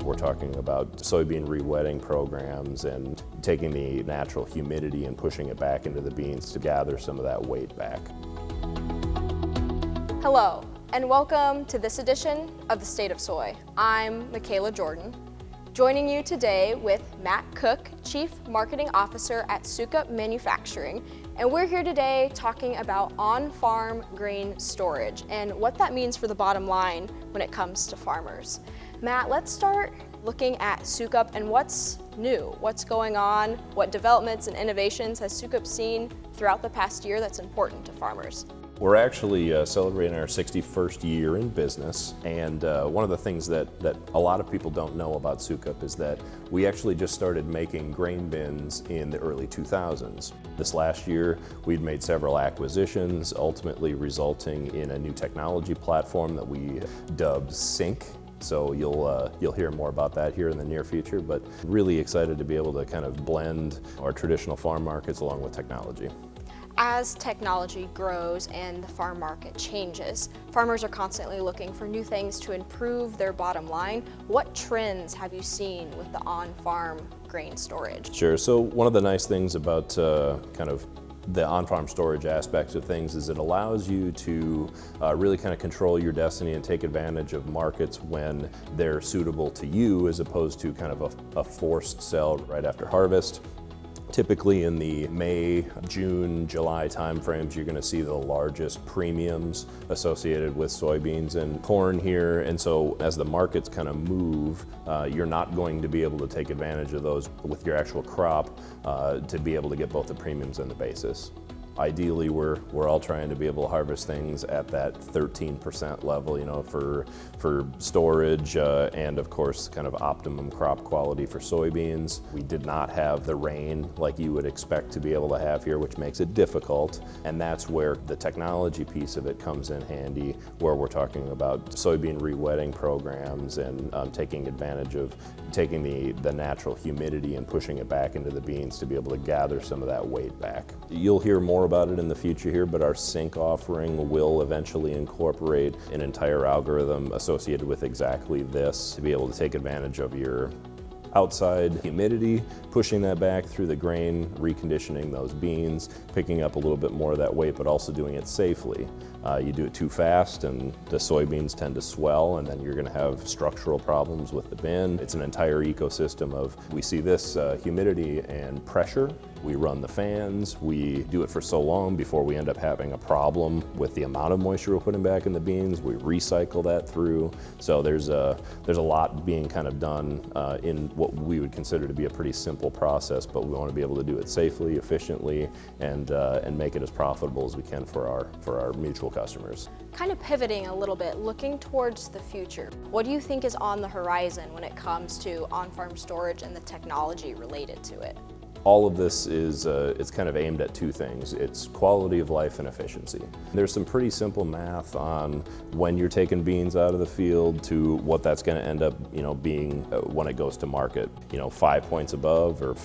We're talking about soybean re-wetting programs and taking the natural humidity and pushing it back into the beans to gather some of that weight back. Hello, and welcome to this edition of The State of Soy. I'm Michaela Jordan, joining you today with Matt Cook, Chief Marketing Officer at Sukup Manufacturing, and we're here today talking about on-farm grain storage and what that means for the bottom line when it comes to farmers. Matt, let's start looking at Sukup and what's new, what's going on, what developments and innovations has Sukup seen throughout the past year that's important to farmers. We're actually celebrating our 61st year in business, and one of the things that a lot of people don't know about Sukup is that we actually just started making grain bins in the early 2000s. This last year, we'd made several acquisitions, ultimately resulting in a new technology platform that we dubbed Sync. So you'll hear more about that here in the near future, but really excited to be able to kind of blend our traditional farm markets along with technology. As technology grows and the farm market changes, farmers are constantly looking for new things to improve their bottom line. What trends have you seen with the on-farm grain storage? Sure, so one of the nice things about kind of the on-farm storage aspects of things is it allows you to really kind of control your destiny and take advantage of markets when they're suitable to you, as opposed to kind of a forced sell right after harvest. Typically in the May, June, July timeframes, you're going to see the largest premiums associated with soybeans and corn here. And so as the markets kind of move, you're not going to be able to take advantage of those with your actual crop to be able to get both the premiums and the basis. Ideally, we're all trying to be able to harvest things at that 13% level, you know, for storage and of course kind of optimum crop quality for soybeans. We did not have the rain like you would expect to be able to have here, which makes it difficult, and that's where the technology piece of it comes in handy, where we're talking about soybean re-wetting programs and taking advantage of taking the natural humidity and pushing it back into the beans to be able to gather some of that weight back. You'll hear more about it in the future here, but our Sync offering will eventually incorporate an entire algorithm associated with exactly this to be able to take advantage of your outside humidity, pushing that back through the grain, reconditioning those beans, picking up a little bit more of that weight, but also doing it safely. You do it too fast and the soybeans tend to swell, and then you're going to have structural problems with the bin. It's an entire ecosystem of, we see this humidity and pressure, we run the fans, we do it for so long before we end up having a problem with the amount of moisture we're putting back in the beans. We recycle that through. So there's a lot being kind of done in what we would consider to be a pretty simple process, but we want to be able to do it safely, efficiently, and make it as profitable as we can for our mutual customers. Kind of pivoting a little bit, looking towards the future, what do you think is on the horizon when it comes to on-farm storage and the technology related to it? All of this is it's kind of aimed at two things. It's quality of life and efficiency. There's some pretty simple math on when you're taking beans out of the field to what that's going to end up, you know, being when it goes to market. You know, 5 points above or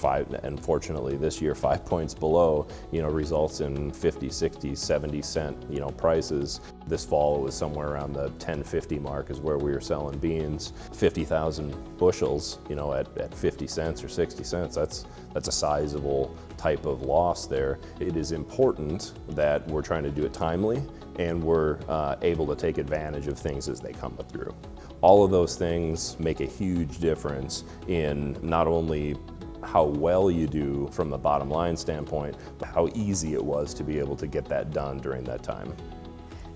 and fortunately this year 5 points below, you know, results in 50, 60, 70 cent, you know, prices. This fall it was somewhere around the 10.50 mark is where we were selling beans. 50,000 bushels, you know, at 50 cents or 60 cents. That's a sizable type of loss there. It is important that we're trying to do it timely and we're able to take advantage of things as they come through. All of those things make a huge difference in not only how well you do from the bottom line standpoint, but how easy it was to be able to get that done during that time.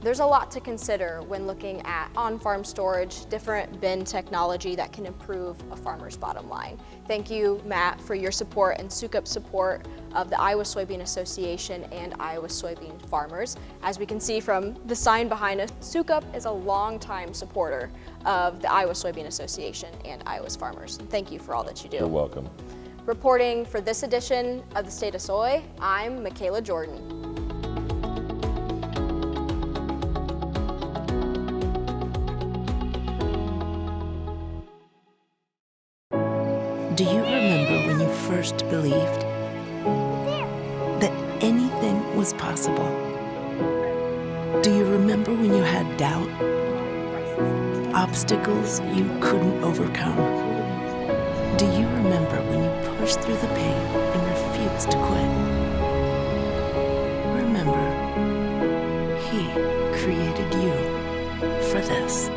There's a lot to consider when looking at on-farm storage, different bin technology that can improve a farmer's bottom line. Thank you, Matt, for your support and Sukup's support of the Iowa Soybean Association and Iowa soybean farmers. As we can see from the sign behind us, Sukup is a longtime supporter of the Iowa Soybean Association and Iowa's farmers. Thank you for all that you do. You're welcome. Reporting for this edition of The State of Soy, I'm Michaela Jordan. Do you remember when you first believed that anything was possible? Do you remember when you had doubt, obstacles you couldn't overcome? push through the pain and refuse to quit. Remember, He created you for this.